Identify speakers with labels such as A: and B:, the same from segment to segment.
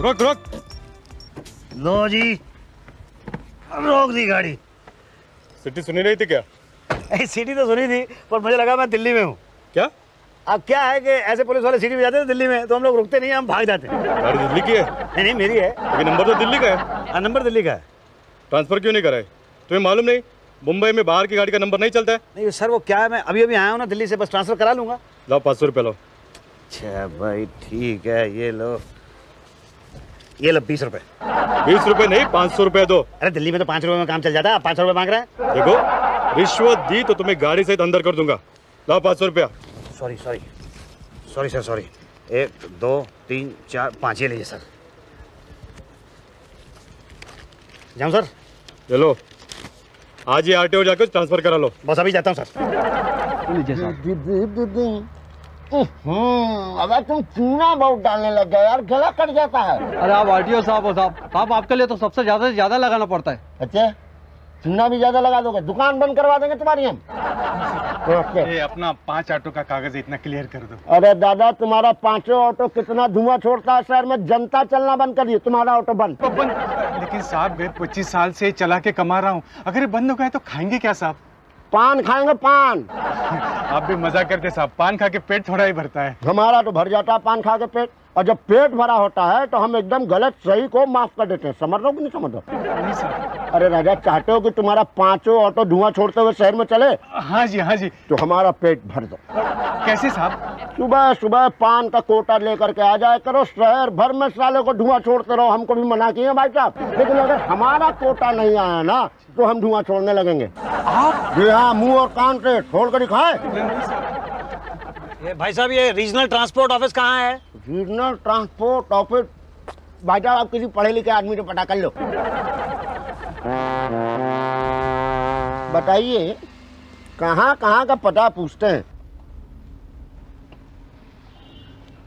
A: रुक रुक।
B: लो जी, रोक दी गाड़ी।
A: सिटी सुनी नहीं थी क्या?
B: सिटी तो सुनी थी, पर मुझे लगा मैं दिल्ली में हूँ।
A: क्या?
B: अब क्या है कि ऐसे पुलिस वाले सिटी में जाते हैं दिल्ली में, तो हम लोग रुकते नहीं, हम भाग जाते हैं।
A: गाड़ी दिल्ली की है?
B: नहीं मेरी है।
A: लेकिन नंबर तो दिल्ली का है।
B: हाँ, नंबर दिल्ली का है।
A: ट्रांसफर क्यों नहीं कराए? तुम्हें मालूम नहीं मुंबई में बाहर की गाड़ी का नंबर नहीं चलता है?
B: नहीं सर, वो क्या है, मैं अभी आया हूँ ना दिल्ली से, बस ट्रांसफर करा लूंगा।
A: लो 500 रुपये लो।
B: अच्छा भाई ठीक है, ये लो 20 रुपए।
A: 20 रुपये नहीं, 500 रुपये दो।
B: अरे दिल्ली में तो 5 रुपए में काम चल जाता है, आप 500 रुपए मांग रहे हैं।
A: देखो रिश्वत दी तो तुम्हें गाड़ी सहित अंदर कर दूंगा। लो 500 रुपया।
B: Sorry sir, sorry. 1 2 3 4 5 ये लीजिए सर। जाऊँ सर?
A: ले लो, आज ही आरटीओ जाकर ट्रांसफर करा लो।
B: बस अभी जाता हूँ सर।
C: अबे तुम चूना बहुत डालने लग गए यार, गला कट जाता है।
D: अरे आप आरटीओ साहब हो साहब, आपके लिए तो सबसे ज्यादा से ज्यादा लगाना पड़ता है।
C: अच्छा, चूना भी ज्यादा लगा दोगे? दुकान बंद करवा देंगे तुम्हारी हम।
E: ये अपना 5 ऑटो का कागज इतना क्लियर कर दो।
C: अरे दादा, तुम्हारा 5 ऑटो कितना धुआं छोड़ता है शहर में, जनता चलना बंद कर दी, तुम्हारा ऑटो बंद।
E: लेकिन साहब मैं 25 साल से चला के कमा रहा हूँ, अगर ये बंद हो गया तो खाएंगे क्या साहब?
C: पान खाएंगे पान।
E: आप भी मजा करते साहब, पान खा के पेट थोड़ा ही भरता है।
C: हमारा तो भर जाता है पान खा के पेट, और जब पेट भरा होता है तो हम एकदम गलत सही को माफ कर देते हैं। समझ रहे हो कि नहीं समझ रहे?
E: नहीं साहब।
C: अरे राजा, चाहते हो कि तुम्हारा 5 ऑटो धुआं छोड़ते हुए शहर में चले?
E: हाँ जी।
C: तो हमारा पेट भर दो।
E: कैसे साहब?
C: सुबह सुबह पान का कोटा लेकर के आ जाए करो, शहर भर में साले को धुआं छोड़ते रहो। हमको भी मना किए भाई साहब, लेकिन अगर हमारा कोटा नहीं आया ना तो हम धुआं छोड़ने लगेंगे।
E: आप?
C: जी हाँ, मुंह और कान से छोड़ कर दिखाए।
B: ये भाई साहब, ये रीजनल ट्रांसपोर्ट ऑफिस कहाँ है?
C: Regional transport office? भाई साहब, आप किसी पढ़े लिखे आदमी से पता कर लो। बताइए, कहाँ कहाँ का पता पूछते हैं?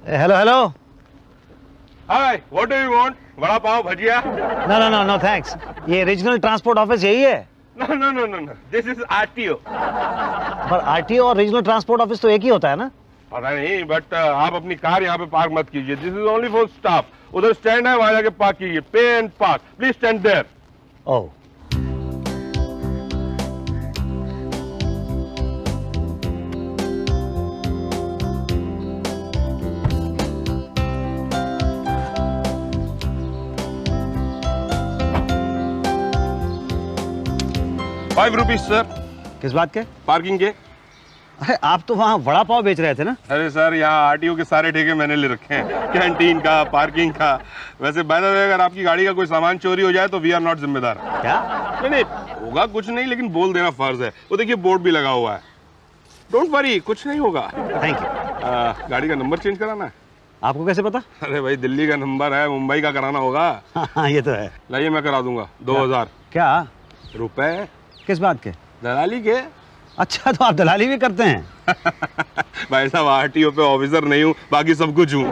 B: Hello.
A: Hi, what do you want? Vada pav, bhajiya?
B: No thanks. ये रीजनल ट्रांसपोर्ट ऑफिस यही है?
A: No. This is RTO.
B: पर आरटीओ और रीजनल ट्रांसपोर्ट ऑफिस तो एक ही होता है ना?
A: पता नहीं, बट आप अपनी कार यहाँ पे पार्क मत कीजिए। This is only for staff. उधर स्टैंड है, वहां जाके पार्क कीजिए। Pay and park, please stand there.
B: Oh,
A: ₹5 sir.
B: किस बात के?
A: पार्किंग के।
B: अरे आप तो वहाँ वड़ा पाव बेच रहे थे ना?
A: अरे सर, यहाँ आरटीओ के सारे ठेके मैंने ले रखे हैं, कैंटीन का, पार्किंग का। वैसे बाय द वे, अगर आपकी गाड़ी का कोई सामान चोरी हो जाए तो वी आर नॉट जिम्मेदार।
B: क्या?
A: नहीं, होगा कुछ नहीं, लेकिन बोल देना फर्ज है। वो देखिए बोर्ड भी लगा हुआ है। डोंट वरी, कुछ नहीं होगा।
B: Thank you.
A: गाड़ी का नंबर चेंज कराना है?
B: आपको कैसे पता?
A: अरे भाई, दिल्ली का नंबर है, मुंबई का कराना होगा।
B: हाँ, ये तो है।
A: लाइए, मैं करा दूंगा। 2000
B: क्या?
A: रुपए।
B: किस बात के?
A: दलाली के।
B: अच्छा, तो आप दलाली भी करते हैं?
A: भाई साहब, आरटीओ पे ऑफिसर नहीं हूँ, बाकी सब कुछ हूँ।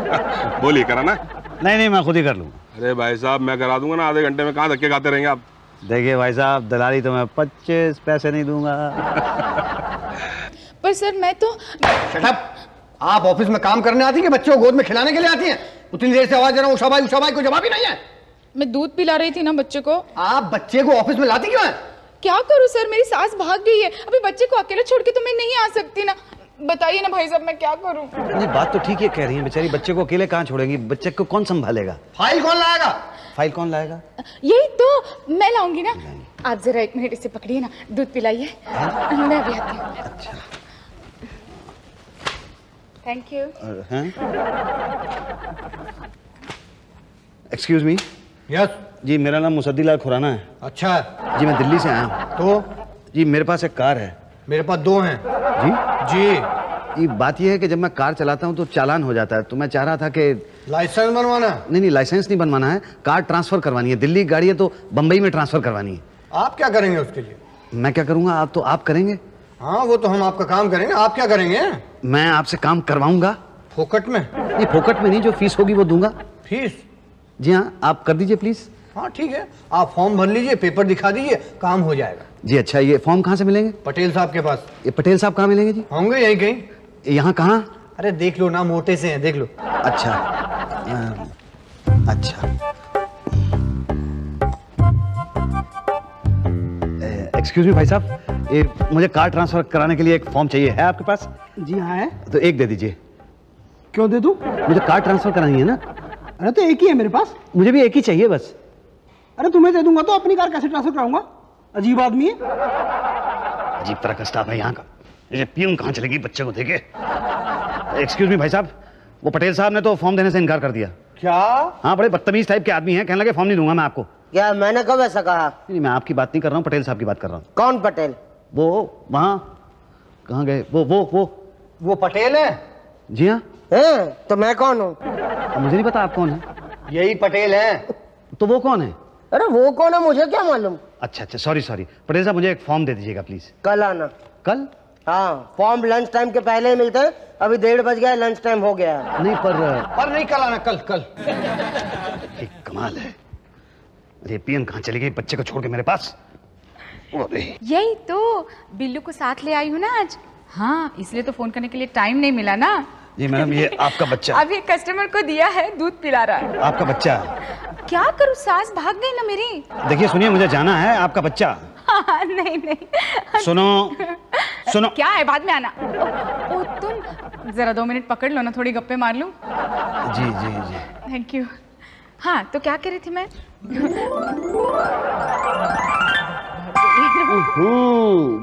A: बोलिए, कराना?
B: नहीं, मैं खुद ही कर लूँगा।
A: अरे भाई साहब, मैं करा दूंगा ना, आधे घंटे में। कहाँ धक्के खाते रहेंगे आप?
B: देखिए भाई साहब, दलाली तो मैं 25 पैसे नहीं दूंगा।
F: पर सर मैं तो
G: शट अप! आप ऑफिस में काम करने आती हैं कि बच्चों को गोद में खिलाने के लिए आती हैं? उतनी देर से आवाज दे रहा हूँ, उषा भाई को जवाब ही नहीं है।
F: मैं दूध पिला रही थी ना बच्चे को।
G: आप बच्चे को ऑफिस में लाती क्यों है?
F: क्या करूं सर, मेरी सास भाग गई है, अभी बच्चे को अकेले छोड़ के तो मैं नहीं आ सकती ना। बताइए ना भाई साहब, मैं क्या करूं?
B: नहीं, बात तो ठीक है कह रही है, बेचारी बच्चे को अकेले कहाँ छोड़ेंगी? बच्चे को कौन संभालेगा?
G: फाइल कौन लाएगा?
B: फाइल कौन लाएगा?
F: यही तो मैं लाऊंगी ना। आप जरा 1 मिनट इसे पकड़िए ना, दूध पिलाइए। मैं अभी आती हूँ।
B: अच्छा।
F: Thank you.
B: Excuse me.
G: Yes
B: जी, मेरा नाम मुसद्दीलाल खुराना है।
G: अच्छा
B: जी, मैं दिल्ली से आया हूँ।
G: तो
B: जी, मेरे पास एक कार है।
G: मेरे पास 2 हैं।
B: जी? ये बात ये है कि जब मैं कार चलाता हूँ तो चालान हो जाता है, तो मैं चाह रहा था कि
G: लाइसेंस बनवाना?
B: नहीं, लाइसेंस नहीं बनवाना है, कार ट्रांसफर करवानी है। दिल्ली गाड़ी है तो बम्बई में ट्रांसफर करवानी है।
G: आप क्या करेंगे उसके लिए?
B: मैं क्या करूँगा? आप करेंगे?
G: हाँ, वो तो हम आपका काम करेंगे। आप क्या करेंगे?
B: मैं आपसे काम करवाऊंगा।
G: फोकट में?
B: नहीं, फोकट में नहीं, जो फीस होगी वो दूंगा।
G: फीस?
B: जी हाँ, आप कर दीजिए प्लीज।
G: हाँ ठीक है, आप फॉर्म भर लीजिए, पेपर दिखा दीजिए, काम हो जाएगा।
B: जी अच्छा, ये फॉर्म कहाँ से मिलेंगे?
G: पटेल साहब के पास।
B: ये पटेल साहब कहाँ मिलेंगे जी?
G: होंगे यहीं कहीं।
B: यहाँ कहाँ?
G: अरे देख लो ना, मोटे से हैं, देख लो।
B: अच्छा। अच्छा, एक्सक्यूज मी भाई साहब, ये मुझे कार ट्रांसफर कराने के लिए एक फॉर्म चाहिए, है आपके पास?
H: जी हाँ है।
B: तो एक दे दीजिए।
H: क्यों दे दूं?
B: मुझे कार ट्रांसफर करानी है ना।
H: अरे तो एक ही है मेरे पास।
B: मुझे भी एक ही चाहिए बस।
H: अरे तुम्हें दे दूंगा तो अपनी कार कैसे ट्रांसफर कराऊंगा? अजीब आदमी है।
B: अजीब तरह का स्टाफ है यहाँ का। ये पीऊन कहाँ चलेगी बच्चे को देखे। एक्सक्यूज मी भाई साहब, वो पटेल साहब ने तो फॉर्म देने से इनकार कर दिया।
H: क्या?
B: हाँ, बड़े बदतमीज टाइप के आदमी हैं, कहने लगे फॉर्म नहीं दूंगा मैं आपको।
C: क्या मैंने कब ऐसा कहा?
B: नहीं, मैं आपकी बात नहीं कर रहा हूँ, पटेल साहब की बात कर रहा हूँ।
C: कौन पटेल?
B: वो वहाँ कहाँ गए?
G: वो पटेल है?
B: जी हाँ।
C: है तो मैं कौन हूँ?
B: मुझे नहीं पता आप कौन है।
G: यही पटेल है।
B: तो वो कौन है?
C: अरे वो कौन है मुझे क्या मालूम।
B: अच्छा, सॉरी पटेल साहब, मुझे एक फॉर्म दे दीजिएगा प्लीज।
C: कल आना।
B: कल?
C: हाँ, फॉर्म लंच टाइम के पहले ही मिलते हैं। अभी 1:30 बज गया, लंच टाइम हो गया है।
B: नहीं पर
G: नहीं, कल आना, कल।
B: एक कमाल है। अरे पीएम कहाँ चली गई बच्चे को छोड़ के मेरे पास?
F: यही तो, बिल्लू को साथ ले आई हूँ ना आज। हाँ, इसलिए तो फोन करने के लिए टाइम नहीं मिला ना।
B: जी मैडम, ये आपका बच्चा।
F: अभी एक कस्टमर को दिया है, दूध पिला रहा है।
B: आपका बच्चा?
F: क्या करूँ, सास भाग गई ना मेरी।
B: देखिए सुनिए, मुझे जाना है। आपका बच्चा?
F: हाँ, नहीं।
B: सुनो।
F: क्या है, बाद में आना। ओ, तुम जरा 2 मिनट पकड़ लो ना, थोड़ी गप्पे मार लूं।
B: जी।
F: Thank you. हाँ, तो क्या कह रही थी मैं?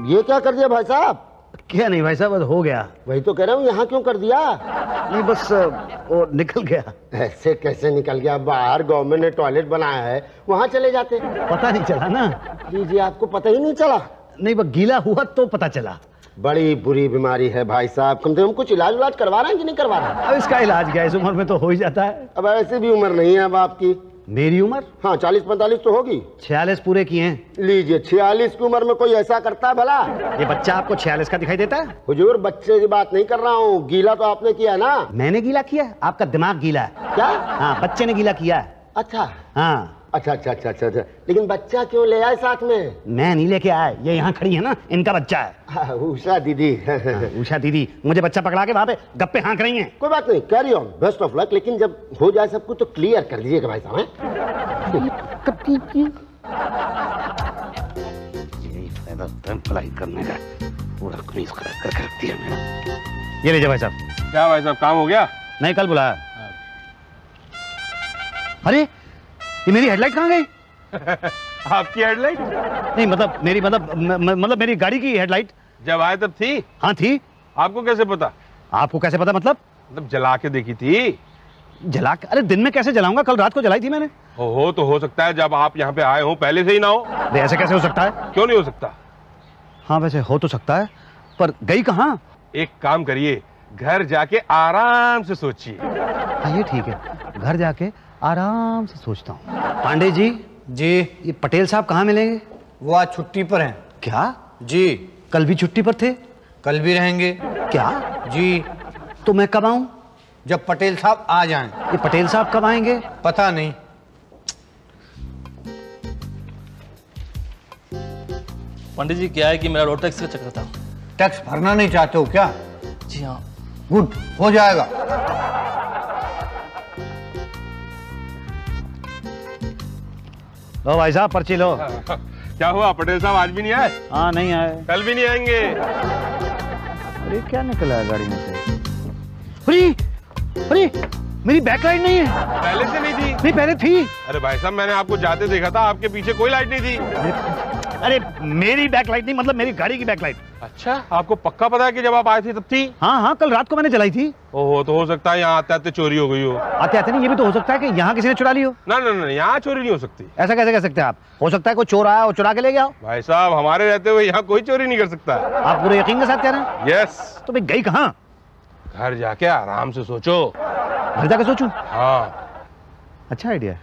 C: ये क्या कर दिया भाई साहब?
B: क्या नहीं भाई साहब, हो गया।
C: वही तो कह रहा हूँ, यहाँ क्यों कर दिया?
B: नहीं बस वो निकल गया।
C: ऐसे कैसे निकल गया? बाहर गवर्नमेंट ने टॉयलेट बनाया है, वहाँ चले जाते।
B: पता नहीं चला ना।
C: जी, आपको पता ही नहीं चला?
B: नहीं, वो गीला हुआ तो पता चला।
C: बड़ी बुरी बीमारी है भाई साहब, कम से कम कुछ इलाज करवा रहे हैं कि नहीं करवा रहे?
B: अब इसका इलाज क्या, इस उम्र में तो हो ही जाता है।
C: अब ऐसे भी उम्र नहीं है अब आपकी।
B: मेरी उम्र?
C: हाँ, 40-45 तो होगी।
B: 46 पूरे किए हैं।
C: लीजिए, 46 की उम्र में कोई ऐसा करता है भला?
B: ये बच्चा आपको 46 का दिखाई देता है?
C: हुजूर, बच्चे की बात नहीं कर रहा हूँ, गीला तो आपने किया ना।
B: मैंने गीला किया? आपका दिमाग गीला है।
C: क्या?
B: हाँ, बच्चे ने गीला किया है।
C: अच्छा।
B: हाँ।
C: अच्छा। लेकिन बच्चा क्यों ले आए साथ में?
B: मैं नहीं लेके आया, ये यहाँ खड़ी है ना, इनका बच्चा है।
C: उषा दीदी।
B: उषा दीदी मुझे बच्चा पकड़ा के वहाँ पे गप्पे हाँक रही हैं।
C: कोई बात नहीं, carry on, best of luck. लेकिन जब हो जाए सब कुछ तो क्लियर कर दीजिएगा भाई साहब।
B: यही फायदा होता है भलाई करने का, पूरा कुनीस करके रख दिया मैंने। ये लीजिए भाई साहब।
A: क्या भाई साहब, काम हो गया?
B: नहीं, कल बुलाया। अरे ये मेरी हेडलाइट कहाँ गई?
A: आपकी हेडलाइट?
B: नहीं मतलब मेरी गाड़ी की हेडलाइट।
A: जब आए तब थी?
B: हाँ थी।
A: आपको कैसे पता?
B: आपको कैसे पता मतलब?
A: जला के देखी थी।
B: जला के? अरे दिन में कैसे जलाऊंगा, कल रात को जलाई थी मैंने।
A: हो तो हो सकता है जब आप यहाँ पे आए हो पहले से ही ना हो।
B: ऐसे कैसे हो सकता है?
A: क्यों नहीं हो सकता?
B: हाँ वैसे हो तो सकता है, पर गई कहाँ?
A: एक काम करिए, घर जाके आराम से सोचिए।
B: हाँ ये ठीक है, घर जाके आराम से सोचता हूँ। पांडे जी।
G: जी।
B: ये पटेल साहब कहाँ मिलेंगे?
G: वो आज छुट्टी पर हैं।
B: क्या?
G: जी।
B: कल भी छुट्टी पर थे?
G: कल भी रहेंगे।
B: क्या?
G: जी।
B: तो मैं कब आऊं?
G: जब पटेल साहब आ जाएं।
B: ये पटेल साहब कब आएंगे?
G: पता नहीं।
I: पंडित जी क्या है कि मेरा रोड टैक्स का चक्कर था।
G: टैक्स भरना नहीं चाहते हो क्या?
I: जी हाँ।
G: गुड, हो जाएगा।
B: लो भाई साहब पर्ची लो।
A: क्या हुआ, पटेल साहब आज भी नहीं आए?
B: हाँ नहीं आए।
A: कल भी नहीं आएंगे।
B: अरे क्या निकला है गाड़ी में से? अरे मेरी बैकलाइट नहीं है।
A: पहले से नहीं थी?
B: नहीं पहले थी।
A: अरे भाई साहब मैंने आपको जाते देखा था, आपके पीछे कोई लाइट नहीं थी।
B: अरे मेरी बैकलाइट नहीं, मतलब मेरी गाड़ी की बैकलाइट।
A: अच्छा, आपको पक्का पता है कि जब आप आए थे तब थी?
B: हाँ कल रात को मैंने जलाई थी।
A: ओहो, तो हो सकता है यहाँ आते आते चोरी हो गई हो।
B: आते आते नहीं, ये भी तो हो सकता है कि यहाँ किसी ने चुरा ली हो।
A: ना, यहाँ चोरी नहीं हो सकती।
B: ऐसा कैसे कह सकते हैं आप? हो सकता है कोई चोर आया और चुरा के ले गया।
A: भाई साहब हमारे रहते हुए यहाँ कोई चोरी नहीं कर सकता।
B: आप पूरे यकीन के साथ कह रहे हैं?
A: यस।
B: तो भाई गई कहाँ?
A: घर जाके आराम से सोचो।
B: घर जाके सोचूं?
A: हाँ।
B: अच्छा आइडिया है।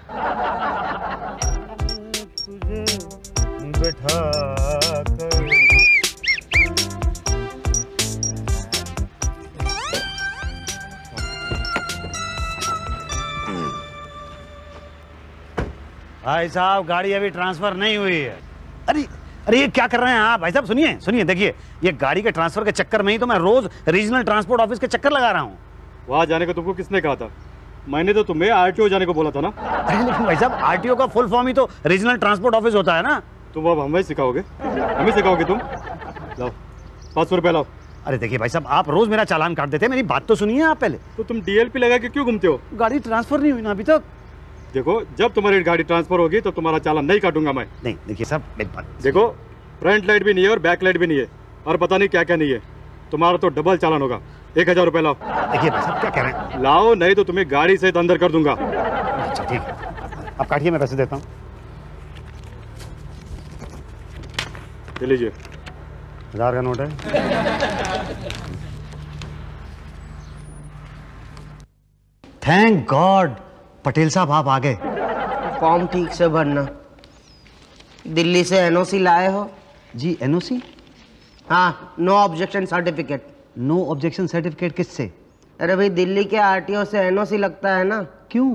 B: भाई साहब गाड़ी अभी ट्रांसफर नहीं हुई है। अरे ये क्या कर रहे हैं आप? भाई साहब सुनिए देखिए, ये गाड़ी के ट्रांसफर के चक्कर में ही तो मैं रोज रीजनल ट्रांसपोर्ट ऑफिस के चक्कर लगा रहा हूँ।
E: वहां जाने को तुमको किसने कहा था? मैंने तो तुम्हें आरटीओ जाने को बोला था ना।
B: अरे लेकिन भाई साहब आरटीओ का फुल फॉर्म ही तो रीजनल ट्रांसपोर्ट ऑफिस होता है ना।
E: तुम अब हमें सिखाओगे तुम। लाओ 500 रुपये लाओ।
B: अरे देखिए भाई साहब आप रोज मेरा चालान काट देते हैं, मेरी बात तो सुनिए आप पहले।
E: तो तुम डीएलपी लगा के क्यों घूमते हो?
B: गाड़ी ट्रांसफर नहीं हुई ना अभी तक।
E: देखो जब तुम्हारी गाड़ी ट्रांसफर होगी तो तुम्हारा चालान नहीं काटूंगा मैं।
B: नहीं देखिए साहब मेरी बात
E: देखो फ्रंट लाइट भी नहीं है और बैक लाइट भी नहीं है और पता नहीं क्या क्या नहीं है, तुम्हारा तो डबल चालान होगा। 1000 रुपये लाओ।
B: देखिए भाई साहब क्या कह रहे हैं।
E: लाओ नहीं तो तुम्हें गाड़ी से अंदर कर दूंगा।
B: अच्छा ठीक है आप काटिए, मैं पैसे देता हूँ।
E: ले लीजिए।
B: 1000 का नोट है। थैंक गॉड पटेल साहब आप आ गए।
J: फॉर्म ठीक से भरना। दिल्ली से एनओसी लाए हो?
B: जी एनओसी?
J: हाँ, no objection certificate.
B: No objection certificate किससे?
J: अरे भाई दिल्ली के आरटीओ से एनओसी लगता है ना।
B: क्यों?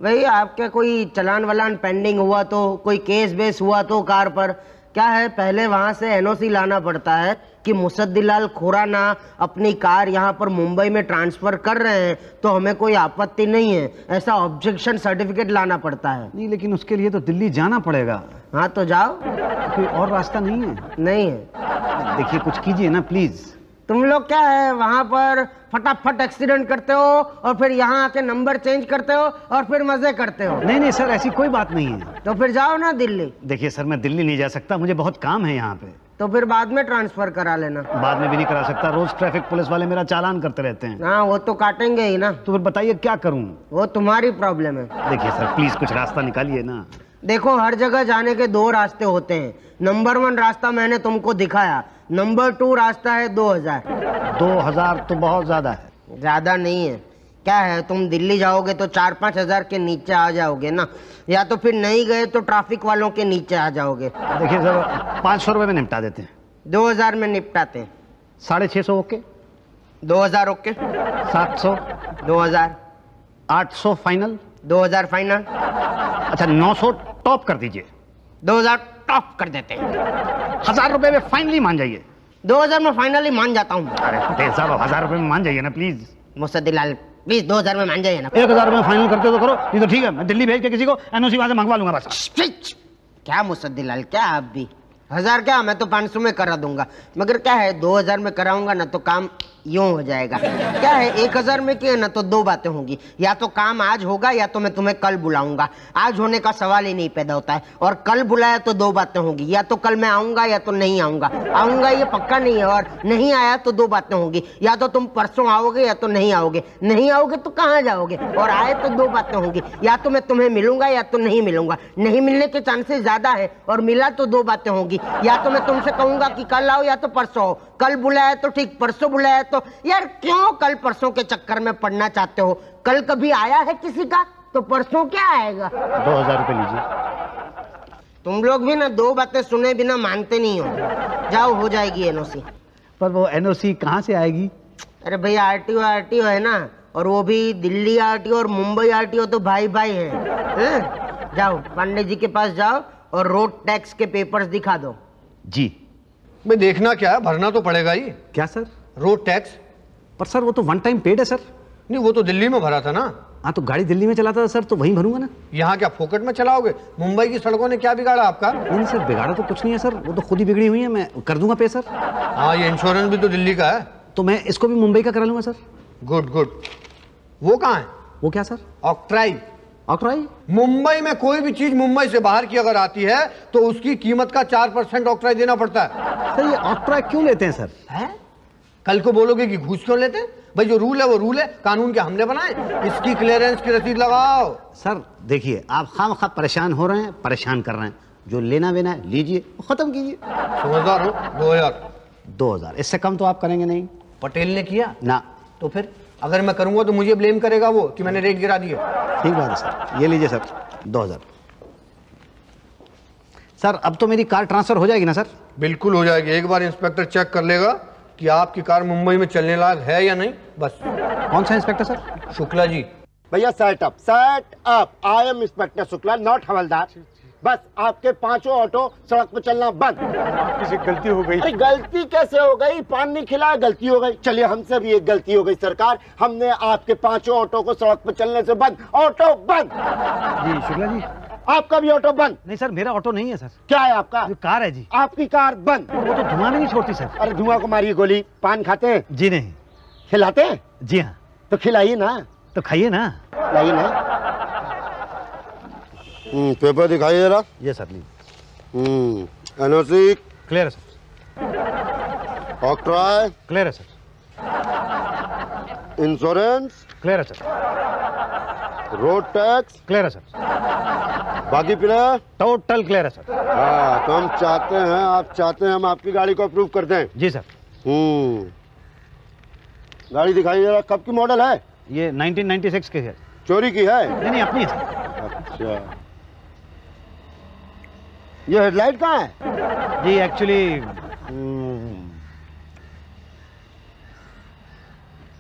J: भाई आपके कोई चलान वलान पेंडिंग हुआ तो, कोई केस बेस हुआ तो कार पर, क्या है पहले वहां से एनओसी लाना पड़ता है कि मुसद्दीलाल खुराना अपनी कार यहाँ पर मुंबई में ट्रांसफर कर रहे हैं तो हमें कोई आपत्ति नहीं है, ऐसा ऑब्जेक्शन सर्टिफिकेट लाना पड़ता है।
B: नहीं लेकिन उसके लिए तो दिल्ली जाना पड़ेगा।
J: हाँ तो जाओ।
B: कोई और रास्ता नहीं है?
J: नहीं है।
B: देखिए कुछ कीजिए ना प्लीज।
J: तुम लोग क्या है वहां पर फटाफट एक्सीडेंट करते हो और फिर यहाँ आके नंबर चेंज करते हो और फिर मजे करते हो।
B: नहीं नहीं सर ऐसी कोई बात नहीं है।
J: तो फिर जाओ ना दिल्ली।
B: देखिए सर मैं दिल्ली नहीं जा सकता, मुझे बहुत काम है यहाँ पे।
J: तो फिर बाद में ट्रांसफर करा लेना।
B: बाद में भी नहीं करा सकता, रोज ट्रैफिक पुलिस वाले मेरा चालान करते रहते हैं।
J: हाँ वो तो काटेंगे ही ना।
B: तो फिर बताइए क्या करूँ?
J: वो तुम्हारी प्रॉब्लम है।
B: देखिए सर प्लीज कुछ रास्ता निकालिए ना।
J: देखो हर जगह जाने के 2 रास्ते होते हैं। नंबर 1 रास्ता मैंने तुमको दिखाया, नंबर 2 रास्ता है 2000।
B: 2000 तो बहुत ज्यादा है।
J: ज्यादा नहीं है। क्या है तुम दिल्ली जाओगे तो 4-5 हजार के नीचे आ जाओगे ना, या तो फिर नहीं गए तो ट्रैफिक वालों के नीचे आ जाओगे।
B: देखिए सर 500 रुपए में निपटा देते हैं।
J: 2000 में निपटाते हैं।
B: 650 ओके।
J: 2000 ओके।
B: 700।
J: 2000।
B: 800 फाइनल।
J: 2000 फाइनल।
B: अच्छा 900 टॉप कर दीजिए।
J: 2000 टॉप कर देते हैं।
B: 1000 रुपए में फाइनली मान जाइए।
J: 2000 में फाइनली मान जाता हूँ।
B: अरे पटेल साहब 1000 रुपए में मान जाइए ना प्लीज।
J: मुसद्दीलाल प्लीज 2000 में मान जाइए ना।
B: 1000 में फाइनल करते तो करो, नहीं तो ठीक है मैं दिल्ली भेज के किसी को एनओसी वहां से मंगवा लूंगा बस।
J: क्या मुसद्दीलाल क्या आप भी 1000 क्या, मैं तो 500 में करा दूंगा, मगर क्या है 2000 में कराऊंगा ना तो काम यूं हो जाएगा। क्या है 1000 में किया ना तो 2 बातें होंगी, या तो काम आज होगा या तो मैं तुम्हें कल बुलाऊंगा। आज होने का सवाल ही नहीं पैदा होता है, और कल बुलाया तो 2 बातें होंगी, या तो कल मैं आऊंगा या तो नहीं आऊंगा। आऊंगा ये पक्का नहीं है, और नहीं आया तो 2 बातें होंगी, या तो तुम परसों आओगे या तो नहीं आओगे। नहीं आओगे तो कहाँ जाओगे, और आए तो 2 बातें होंगी, या तो मैं तुम्हें मिलूंगा या तो नहीं मिलूंगा। नहीं मिलने के चांसेस ज्यादा है, और मिला तो 2 बातें होंगी, या तो मैं तुमसे कहूंगा कि कल आओ या तो परसों आओ। कल बुलाया तो ठीक, परसों बुलाया तो यार क्यों कल परसों के चक्कर में पड़ना चाहते हो? कल कभी आया है किसी का तो परसों क्या आएगा?
B: 2000 रुपए लीजिए।
J: तुम लोग भी ना 2 बातें सुने बिना मानते नहीं हो। जाओ हो जाएगी एनओसी।
B: पर वो एनओसी कहाँ से आएगी?
J: अरे भैया आरटीओ है ना, और वो भी दिल्ली आरटीओ और मुंबई आरटीओ तो भाई भाई हैं। जाओ पांडे जी के पास जाओ और रोड टैक्स के पेपर्स दिखा दो।
B: जी
G: मैं देखना क्या है, भरना तो पड़ेगा ही।
B: क्या सर?
G: Road tax.
B: पर सर वो तो 1 टाइम पेड है सर।
G: नहीं वो तो दिल्ली में भरा था ना।
B: हाँ तो गाड़ी दिल्ली में चलाता था सर, तो वहीं भरूंगा ना।
G: यहाँ क्या फोकट में चलाओगे? मुंबई की सड़कों ने क्या बिगाड़ा आपका?
B: नहीं सर बिगाड़ा तो कुछ नहीं है सर, वो तो खुद ही बिगड़ी हुई है, मैं कर दूंगा पे सर।
G: हाँ ये इंश्योरेंस भी तो दिल्ली का है।
B: तो मैं इसको भी मुंबई का करा लूंगा सर।
G: Good good. वो कहाँ है?
B: वो क्या सर?
G: ऑक्ट्राई।
B: ऑक्ट्राई?
G: मुंबई में कोई भी चीज मुंबई से बाहर की अगर आती है तो उसकी कीमत का 4% ऑक्ट्राई देना पड़ता है।
B: सर ये ऑक्ट्राई क्यों लेते हैं सर?
G: है? कल को बोलोगे कि घूस क्यों लेते हैं? भाई जो रूल है वो रूल है, कानून के हमने बनाए। इसकी क्लियरेंस की रसीद लगाओ।
B: सर देखिए आप खामखा परेशान हो रहे हैं, परेशान कर रहे हैं। जो लेना वेना है लीजिए, खत्म कीजिए।
G: समझदार हो। 2000।
B: 2000 इससे कम तो आप करेंगे नहीं।
G: पटेल ने किया
B: ना।
G: तो फिर अगर मैं करूंगा तो मुझे ब्लेम करेगा वो कि मैंने रेट गिरा दिया।
B: ठीक बात है सर, ये लीजिए सर 2000। सर अब तो मेरी कार ट्रांसफर हो जाएगी ना सर?
G: बिल्कुल हो जाएगी। एक बार इंस्पेक्टर चेक कर लेगा कि आपकी कार मुंबई में चलने लायक है या नहीं, बस।
B: कौन सा इंस्पेक्टर सर?
G: शुक्ला जी।
C: भैया set up. I am inspector Shukla, not havaldar. बस आपके 5 ऑटो सड़क पर चलना बंद।
E: आपकी से गलती हो गई।
C: अरे गलती कैसे हो गई? पान नहीं खिलाया, गलती हो गई। चलिए हमसे भी एक गलती हो गई सरकार, हमने आपके 5 ऑटो को सड़क पर चलने से बंद। ऑटो बंद।
B: जी शुक्ला जी।
C: आपका भी ऑटो बंद।
B: नहीं सर, मेरा ऑटो नहीं है सर।
C: क्या है आपका?
B: कार है जी।
C: आपकी कार बंद।
B: वो तो धुआं भी नहीं छोड़ती सर।
C: अरे धुआं को मारिए गोली। पान खाते हैं?
B: जी नहीं।
C: खिलाते हैं?
B: जी हाँ।
C: तो खिलाइए ना।
B: तो खाइए ना।
C: खिलाइए ना। पेपर दिखाइए जरा।
B: ये सर ली।
C: एनओसी
B: क्लियर है सर।
C: ऑक्ट्राय
B: क्लियर है सर।
C: इंश्योरेंस
B: क्लियर है सर।
C: रोड टैक्स
B: क्लियर है सर।
C: बाकी प्लेयर
B: टोटल क्लियर है सर।
C: हाँ, तो हम चाहते हैं, आप चाहते हैं हम आपकी गाड़ी को अप्रूव कर दें।
B: जी सर।
C: गाड़ी दिखाइए जरा। कब की मॉडल है?
B: ये 1996 के है।
C: चोरी की है?
B: नहीं अपनी है सर।
C: अच्छा, ये हेडलाइट कहाँ है?
B: जी एक्चुअली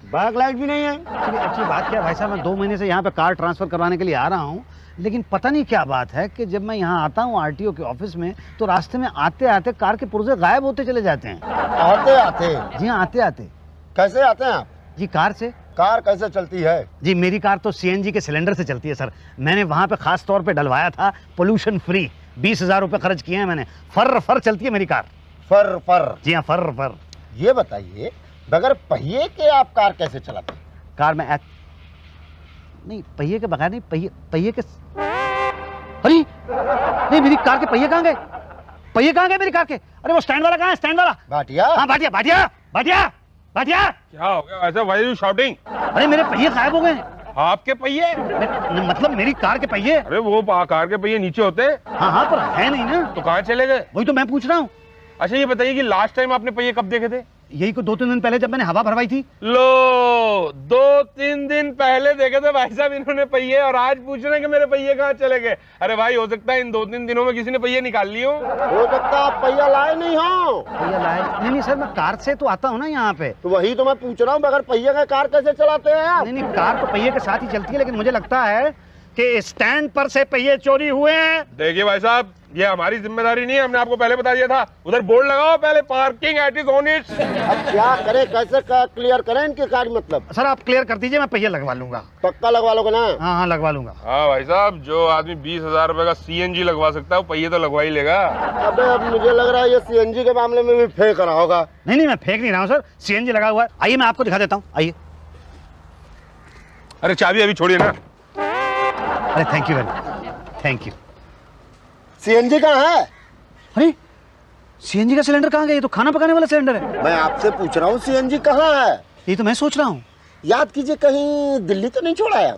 C: बैक लाइट भी नहीं है।
B: एक्चुअली बात क्या है भाई साहब, मैं 2 महीने से यहाँ पे कार ट्रांसफर करवाने के लिए आ रहा हूँ, लेकिन पता नहीं क्या बात है कि जब मैं यहाँ आता हूँ आरटीओ के ऑफिस में तो रास्ते में आते आते कार के पुर्जे गायब होते चले जाते हैं।
C: आते आते?
B: जी हाँ, आते आते।
C: कैसे आते हैं आप?
B: जी कार से।
C: कार कैसे चलती है?
B: जी मेरी कार तो सीएनजी के सिलेंडर से चलती है सर। मैंने वहाँ पे खास तौर पे डलवाया था, पोल्यूशन फ्री। 20,000 रुपये खर्च किए हैं मैंने। फर फर चलती है मेरी कार।
C: फर फर?
B: जी हाँ, फर फर।
C: ये बताइए, बगैर पहिए के आप कार कैसे चलाते हैं?
B: कार में नहीं, पहिए के बगैर नहीं, पहिए के। अरे नहीं, मेरी कार के पहिए कहाँ गए? पहिए कहाँ गए मेरी कार के? अरे वो स्टैंड वाला कहाँ है? स्टैंड वाला।
C: भाटिया?
B: हाँ भाटिया भाटिया भाटिया भाटिया।
A: क्या हो गया वैसे? Why are you shouting?
B: अरे मेरे पहिए गायब हो गए।
A: आपके पहिए?
B: मतलब मेरी कार के पहिए।
A: अरे वो कार के पहिए नीचे होते हैं।
B: हाँ पर है नहीं ना।
A: तो कहाँ चले गए?
B: वही तो मैं पूछ रहा हूँ।
A: अच्छा ये बताइए कि लास्ट टाइम आपने पहिए कब देखे थे?
B: यही को 2-3 दिन पहले जब मैंने हवा भरवाई थी।
A: लो 2-3 दिन पहले देखे थे भाई साहब इन्होंने पहिए, और आज पूछ रहे हैं कि मेरे पहिए कहाँ चले गए। अरे भाई हो सकता है इन 2-3 दिनों में किसी ने पहिए निकाल लिए हो
C: सकता है पहिया लाए नहीं हो।
B: पहिया लाए नहीं सर, मैं कार से तो आता हूँ ना यहाँ पे।
C: तो वही तो मैं पूछ रहा हूँ, बगैर पहिया का कार कैसे चलाते हैं आप?
B: नहीं कार तो पहिए के साथ ही चलती है, लेकिन मुझे लगता है कि स्टैंड पर से पहिए चोरी हुए हैं।
A: देखिए भाई साहब, ये हमारी जिम्मेदारी नहीं है, हमने आपको पहले बता दिया था। उधर बोर्ड लगाओ पहले, parking at is on it.
C: अब क्या करें, कैसे क्लियर करें इनके कार? मतलब
B: सर आप क्लियर कर दीजिए, मैं पहिए लगवा लूंगा।
C: पक्का लगवा लोगे ना?
B: हाँ लगवा लूंगा।
A: हाँ भाई साहब, जो आदमी 20,000 रुपए का सीएनजी लगवा सकता है वो पहिए तो लगवा ही लेगा।
C: अबे अब मुझे लग रहा है ये सीएनजी के मामले में भी फेंक रहा होगा।
B: नहीं मैं फेंक नहीं रहा हूँ सर, सीएनजी लगा हुआ है। आइए मैं आपको दिखा देता हूँ, आइए।
A: अरे चाबी अभी छोड़िए ना।
B: अरे thank you very much, thank you.
C: CNG कहाँ है?
B: अरे सीएनजी का सिलेंडर कहाँ गया? ये तो खाना पकाने वाला सिलेंडर है।
C: मैं आपसे पूछ रहा हूँ सीएनजी कहाँ है?
B: ये तो मैं सोच रहा हूँ।
C: याद कीजिए, कहीं दिल्ली तो नहीं छोड़ा है?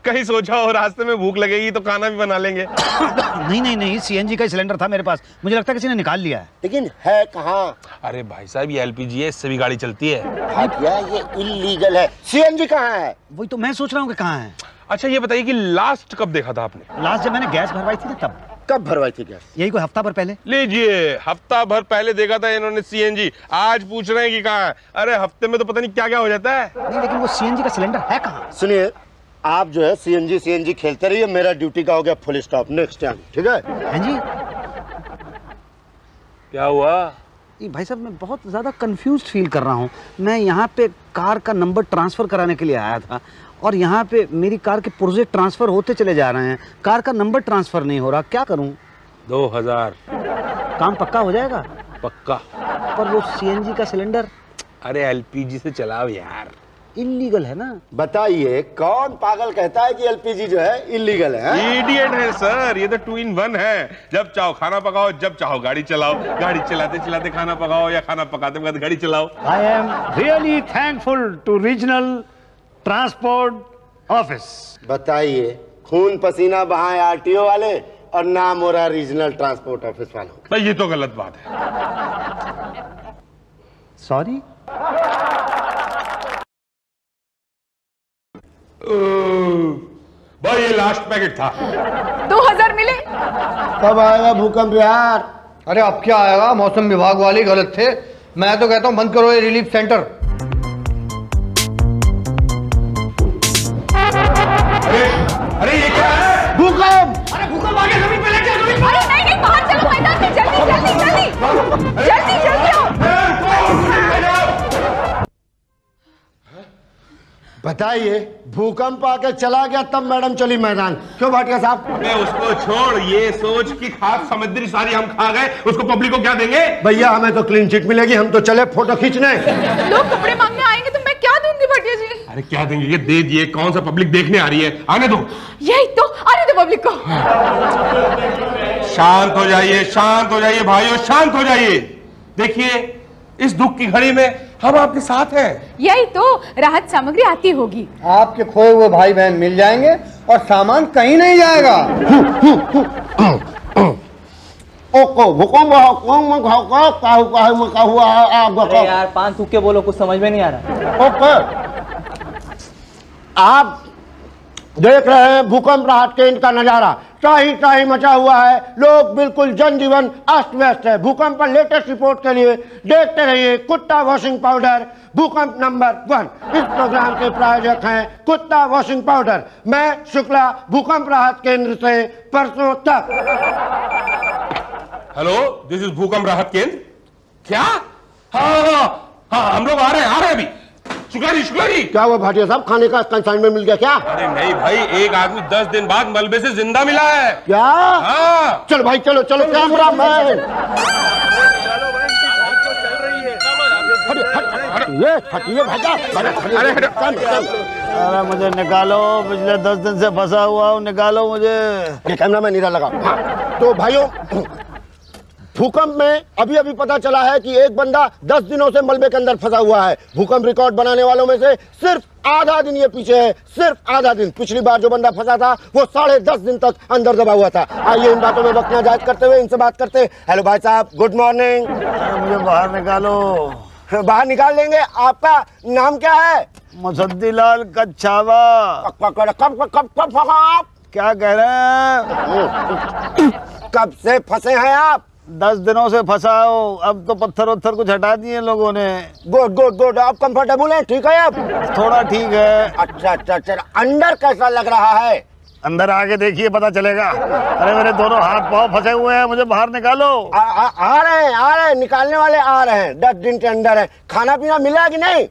A: कहीं सोचा हो रास्ते में भूख लगेगी तो खाना भी बना लेंगे।
B: नहीं सीएनजी का सिलेंडर था मेरे पास, मुझे लगता है किसी ने निकाल लिया है।
C: लेकिन है कहाँ?
A: अरे भाई साहब ये एलपीजी है, इससे भी गाड़ी चलती है।
C: भाटिया ये इल्लीगल है। सीएनजी कहाँ है?
B: वही तो मैं सोच रहा हूँ कि कहाँ है।
A: अच्छा ये बताइए कि लास्ट कब देखा था आपने?
B: लास्ट जब मैंने गैस भरवाई थी ना तब।
C: कब भरवाई थी गैस?
B: यही कोई हफ्ता भर पहले।
A: लीजिए, हफ्ता भर पहले देखा था इन्होंने सीएनजी, आज पूछ रहे हैं कि कहाँ है। अरे हफ्ते में तो पता नहीं क्या क्या हो जाता है।
B: नहीं लेकिन वो सीएनजी का सिलेंडर है कहाँ?
C: सुनिए, आप जो है सीएनजी खेलते रहिए, मेरा ड्यूटी का हो गया फुल स्टॉप। नेक्स्ट टाइम, ठीक है?
B: हैं जी।
A: क्या हुआ?
B: भाई साहब मैं बहुत ज़्यादा कंफ्यूज्ड फील कर रहा हूँ। मैं यहाँ पे कार का नंबर ट्रांसफ़र कराने के लिए आया था और यहाँ पे मेरी कार के पुर्जे ट्रांसफ़र होते चले जा रहे हैं, कार का नंबर ट्रांसफ़र नहीं हो रहा। क्या करूँ?
A: 2000
B: काम पक्का हो जाएगा?
A: पक्का।
B: पर वो सीएनजी का सिलेंडर?
A: अरे एलपीजी से चलाओ यार।
B: इल्लीगल है ना?
C: बताइए कौन पागल कहता है कि एलपीजी जो है इल्लीगल है?
A: इडियट है सर, ये तो 2 in 1 है। जब चाहो खाना पकाओ, जब चाहो गाड़ी चलाओ, गाड़ी चलाते चलाते खाना पकाओ या खाना पकाते पकाते गाड़ी चलाओ।
B: I am really thankful to regional transport office.
C: बताइए, खून पसीना बहाए आरटीओ वाले और नाम हो रहा रीजनल ट्रांसपोर्ट ऑफिस वालों।
A: भाई ये तो गलत बात है।
B: सॉरी।
A: भाई ये लास्ट पैकेट था।
F: 2000 मिले।
C: कब आएगा भूकंप यार?
G: अरे अब क्या आएगा, मौसम विभाग वाले गलत थे। मैं तो कहता हूँ बंद करो ये रिलीफ सेंटर।
A: अरे ये क्या है?
C: भूकंप!
G: अरे भूकंप आ गया।
F: जल्दी जल्दी आओ।
C: बताइए, भूकंप आके चला गया तब मैडम चली मैदान। क्यों भाटिया साहब?
A: अबे उसको छोड़, ये सोच कि खाद समुद्री सारी हम खा गए, उसको पब्लिक को क्या देंगे?
C: भैया हमें तो क्लीन चिट मिलेगी, हम तो चले फोटो खींचने।
F: लोग कपड़े मांगने आएंगे तो मैं क्या दूंगी भटिया जी?
A: अरे क्या देंगे? ये दे दिए, कौन सा पब्लिक देखने आ रही है? आने दो।
F: यही तो, आने दो पब्लिक को।
A: शांत हो जाइए, शांत हो जाइए भाइयों, शांत हो जाइए। देखिए, इस दुख की घड़ी में हम आपके साथ हैं।
F: यही तो, राहत सामग्री आती होगी।
G: आपके खोए हुए भाई बहन मिल जाएंगे और सामान कहीं नहीं जाएगा।
D: अरे यार 5 तुक्के बोलो, कुछ समझ में नहीं आ रहा।
C: आप देख रहे हैं भूकंप राहत केंद्र का नजारा, शाही शाही मचा हुआ है, लोग बिल्कुल जनजीवन अस्त व्यस्त है। भूकंप पर लेटेस्ट रिपोर्ट के लिए देखते रहिए कुत्ता वॉशिंग पाउडर भूकंप नंबर 1। इस प्रोग्राम के प्रायोजक हैं कुत्ता वॉशिंग पाउडर। मैं शुक्ला, भूकंप राहत केंद्र से परसों तक।
A: हेलो, दिस इज भूकंप राहत केंद्र। क्या? हाँ, हम लोग आ रहे हैं अभी। शुक्ला जी।
C: क्या हुआ भाटिया साहब, खाने का कंसाइनमेंट मिल गया क्या?
A: अरे नहीं भाई, एक आदमी 10 दिन बाद मलबे से जिंदा मिला है।
C: क्या?
A: हाँ।
C: चलो भाई, चलो कैमरा मैन। ये हटिए भाजा।
B: अरे मुझे निकालो, पिछले 10 दिन से फंसा हुआ हूँ, निकालो मुझे।
C: कैमरा मैन नीरा लगा। हाँ, तो भाइयों, भूकंप में अभी अभी पता चला है कि एक बंदा 10 दिनों से मलबे के अंदर फंसा हुआ है। भूकंप रिकॉर्ड बनाने वालों में से सिर्फ आधा दिन ये पीछे है, सिर्फ आधा दिन। पिछली बार जो बंदा फंसा था वो 10.5 दिन तक अंदर दबा हुआ था। आइए इन बातों में वक्त नाजायज करते हुए इनसे बात करते हैं। हेलो भाई साहब, गुड मॉर्निंग।
B: मुझे बाहर निकालो।
C: बाहर निकाल लेंगे। आपका नाम क्या है?
B: मुसद्दीलाल कच्छावा।
C: कब
B: क्या कह रहे हैं?
C: कब से फंसे हैं आप?
B: 10 दिनों से फंसा हो। अब तो पत्थर वत्थर कुछ हटा दिए लोगों ने।
C: गुड। आप कंफर्टेबल हैं? ठीक है अब?
B: थोड़ा ठीक है।
C: अच्छा। अंदर कैसा लग रहा है?
B: अंदर आके देखिए, पता चलेगा। अरे मेरे दोनों हाथ पांव फंसे हुए हैं, मुझे बाहर निकालो।
C: आ रहे हैं, निकालने वाले आ रहे हैं। 10 दिन के अंदर है। खाना पीना मिला कि नहीं?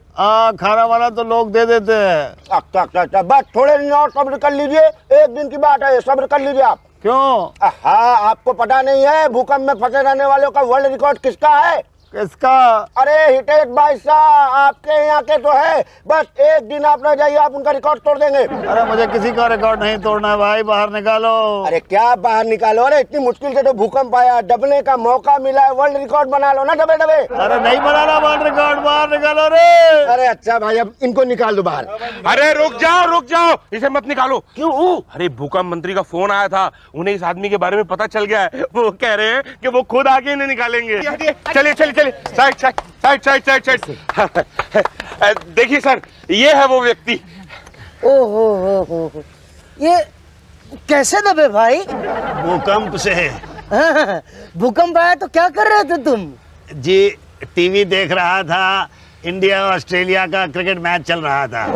B: खाना वाला तो लोग दे देते हैं।
C: अच्छा, बस थोड़े दिन और सब्र कर लीजिए। 1 दिन की बात है, सब्र कर लीजिए आप।
B: क्यों?
C: हाँ, आपको पता नहीं है भूकंप में फंसे रहने वालों का वर्ल्ड रिकॉर्ड किसका है?
B: किसका?
C: अरे हिटेश भाई साहब, आपके यहाँ के तो है। बस 1 दिन आप रह जाइए, आप उनका रिकॉर्ड तोड़ देंगे।
B: अरे मुझे किसी का रिकॉर्ड नहीं तोड़ना है भाई, बाहर निकालो।
C: अरे क्या बाहर निकालो? अरे इतनी मुश्किल से तो भूकंप आया, दबने का मौका मिला है, वर्ल्ड रिकॉर्ड बना लो ना दबे।
B: अरे नहीं बनाना वर्ल्ड रिकॉर्ड, बाहर निकालो रे।
C: अरे अच्छा भाई, अब इनको निकाल दो बाहर।
A: अरे रुक जाओ, इसे मत निकालो। क्यों? अरे भूकंप मंत्री का फोन आया था, उन्हें इस आदमी के बारे में पता चल गया है। वो कह रहे हैं कि वो खुद आके इन्हें निकालेंगे। चलिए, साइड। देखिए सर, ये है वो व्यक्ति।
J: ओहो, ये कैसे दबे भाई?
B: भूकंप से।
J: भूकंप आया तो क्या कर रहे थे तुम?
B: जी, टीवी देख रहा था, इंडिया और ऑस्ट्रेलिया का क्रिकेट मैच चल रहा था।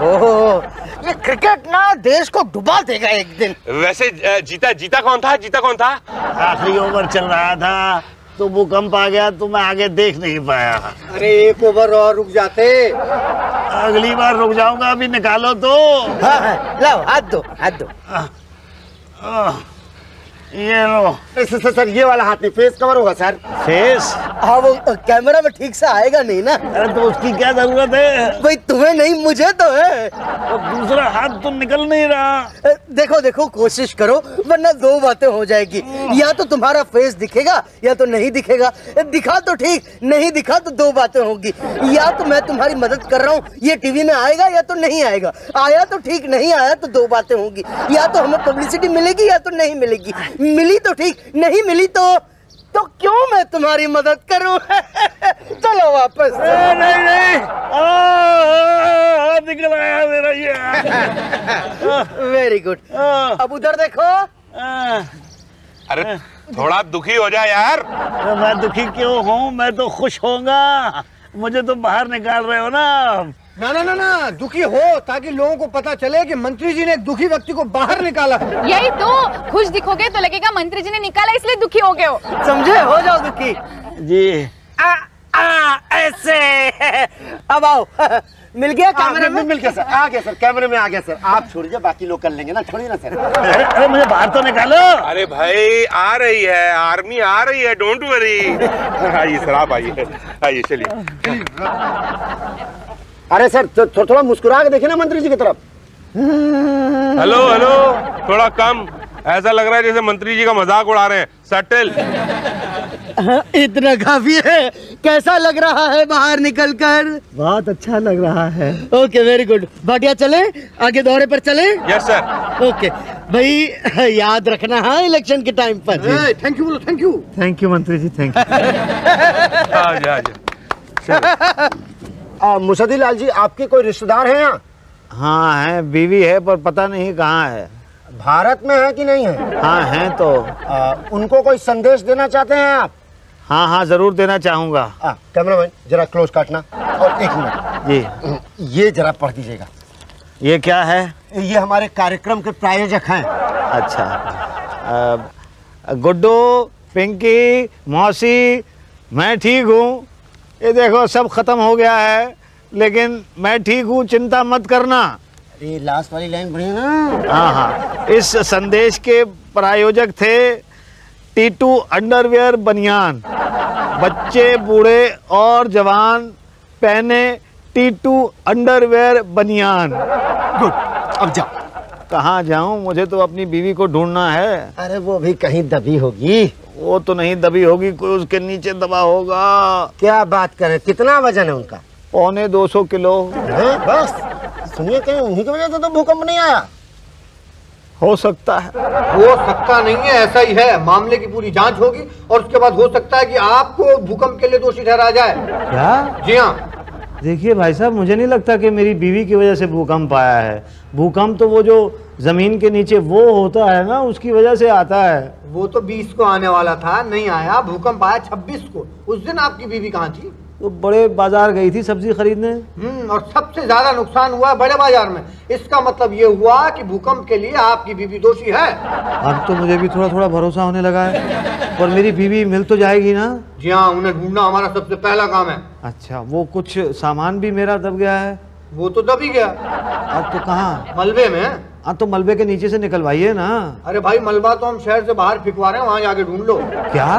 J: ओहो, ये क्रिकेट ना देश को डुबा देगा एक दिन।
A: वैसे जीता कौन था?
B: आखिरी ओवर चल रहा था तो भूकंप आ गया, तो मैं आगे देख नहीं पाया।
G: अरे 1 ओवर और रुक जाते।
B: अगली बार रुक जाऊंगा, अभी निकालो तो।
J: हाँ, लाओ हाथ दो।
C: ये लो सर, ये वाला हाथ नहीं, फेस कवर होगा सर।
B: फेस?
J: हाँ, वो कैमरा में ठीक से आएगा नहीं ना।
B: अरे तो उसकी क्या जरूरत है?
J: भाई तुम्हें नहीं, मुझे तो है।
B: और दूसरा हाथ तो निकल नहीं रहा।
J: देखो कोशिश करो, वरना 2 बातें हो जाएगी। या तो तुम्हारा फेस दिखेगा या तो नहीं दिखेगा। दिखा तो ठीक, नहीं दिखा तो 2 बातें होगी। या तो मैं तुम्हारी मदद कर रहा हूँ, ये टीवी में आएगा या तो नहीं आएगा। आया तो ठीक, नहीं आया तो 2 बातें होगी। या तो हमें पब्लिसिटी मिलेगी या तो नहीं मिलेगी। मिली तो ठीक, नहीं मिली तो क्यों मैं तुम्हारी मदद करूं? चलो वापस।
B: नहीं, निकल आया मेरा ये।
J: Very good. अब उधर देखो।
A: अरे थोड़ा दुखी हो जा यार।
B: मैं दुखी क्यों हूँ? मैं तो खुश होऊंगा। मुझे तो बाहर निकाल रहे हो ना।
G: ना ना ना ना, दुखी हो ताकि लोगों को पता चले कि मंत्री जी ने एक दुखी व्यक्ति को बाहर निकाला है।
F: यही तो, खुश दिखोगे तो लगेगा मंत्री जी ने निकाला इसलिए दुखी हो गए हो।
B: समझे? हो जाओ दुखी जी। ऐसे अब आओ। मिल गया कैमरे में?
C: मिल गया सर, आ गया सर, कैमरे में आ गया सर। आप छोड़िए, बाकी लोग कर लेंगे ना, छोड़िए ना सर।
B: अरे मुझे बाहर तो निकालो।
A: अरे भाई आ रही है, आर्मी आ रही है, डोंट वरी। आइए सर, आप आइए, आइए चलिए।
C: अरे सर थोड़ा मुस्कुरा के देखिए ना मंत्री जी की तरफ।
A: हेलो हेलो, थोड़ा कम, ऐसा लग रहा है जैसे मंत्री जी का मजाक उड़ा रहे हैं। सटल।
B: इतना काफी है। कैसा लग रहा है बाहर निकलकर? बहुत अच्छा लग रहा है। Okay, very good. भाटिया चले, आगे दौरे पर चले?
A: Yes sir.
B: ओके भाई, याद रखना है इलेक्शन के टाइम पर।
G: थैंक यू बोलो, थैंक यू।
B: थैंक यू मंत्री जी, थैंक
C: यू। मुसद्दी लाल जी, आपके कोई रिश्तेदार हैं यहाँ?
B: हाँ है, बीवी है, पर पता नहीं कहाँ है।
C: भारत में है कि नहीं है?
B: हाँ है तो।
C: उनको कोई संदेश देना चाहते हैं आप?
B: हाँ हाँ, जरूर देना चाहूंगा।
C: कैमरामैन जरा क्लोज काटना, और 1 मिनट
B: जी,
C: ये जरा पढ़ दीजिएगा।
B: ये क्या है?
C: ये हमारे कार्यक्रम के प्रायोजक हैं।
B: अच्छा, गुड्डू, पिंकी, मौसी, मैं ठीक हूँ। ये देखो सब खत्म हो गया है, लेकिन मैं ठीक हूँ, चिंता मत करना।
C: अरे लास्ट वाली लाइन बढ़िया ना।
B: हाँ हाँ, इस संदेश के प्रायोजक थे टीटू अंडरवियर बनियान। बच्चे, बूढ़े और जवान पहने टीटू अंडरवियर बनियान।
C: गुड, अब जाओ।
B: कहाँ जाऊँ? मुझे तो अपनी बीवी को ढूंढना है।
C: अरे वो भी कहीं दबी होगी।
B: वो तो नहीं दबी होगी, कोई उसके नीचे दबा होगा।
C: क्या बात करें, कितना वजन है उनका?
B: 250 किलो।
C: बस सुनिए, कहीं उन्हीं की वजह से तो भूकंप नहीं आया?
B: हो सकता है।
G: हो सकता नहीं है, ऐसा ही है। मामले की पूरी जांच होगी और उसके बाद हो सकता है कि आपको भूकंप के लिए दोषी ठहराया जाए।
B: क्या?
G: जी हाँ।
B: देखिए भाई साहब, मुझे नहीं लगता कि मेरी बीवी की वजह से भूकंप आया है। भूकंप तो वो जो जमीन के नीचे वो होता है ना, उसकी वजह से आता है।
G: वो तो 20 को आने वाला था, नहीं आया। भूकंप आया 26 को। उस दिन आपकी बीवी कहाँ थी?
B: वो बड़े बाजार गई थी सब्जी खरीदने।
G: और सबसे ज्यादा नुकसान हुआ बड़े बाजार में। इसका मतलब ये हुआ कि भूकंप के लिए आपकी बीवी दोषी है।
B: अब तो मुझे भी थोड़ा थोड़ा भरोसा होने लगा है। और मेरी बीवी मिल तो जाएगी ना?
G: जी हाँ, उन्हें ढूंढना हमारा सबसे पहला काम है।
B: अच्छा, वो कुछ सामान भी मेरा दब गया है?
G: वो तो दब ही गया।
B: अब तो कहाँ?
G: मलबे में।
B: हाँ तो मलबे के नीचे से निकलवाइए ना।
G: अरे भाई, मलबा तो हम शहर से बाहर फेंकवा रहे हैं, वहाँ जाके ढूंढ लो।
B: क्या?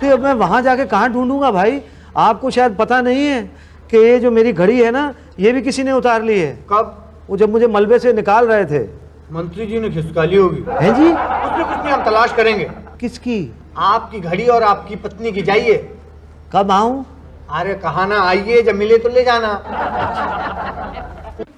B: तो अब मैं वहाँ जाके कहाँ ढूंढूंगा भाई? आपको शायद पता नहीं है कि ये जो मेरी घड़ी है ना, ये भी किसी ने उतार ली है।
G: कब?
B: वो जब मुझे मलबे से निकाल रहे थे।
G: मंत्री जी ने खिसका ली होगी।
B: है जी?
G: उसमें कुछ नहीं, हम तलाश करेंगे।
B: किसकी?
G: आपकी घड़ी और आपकी पत्नी की। जाइए।
B: कब आऊं?
G: अरे कहा ना, आइए, जब मिले तो ले जाना।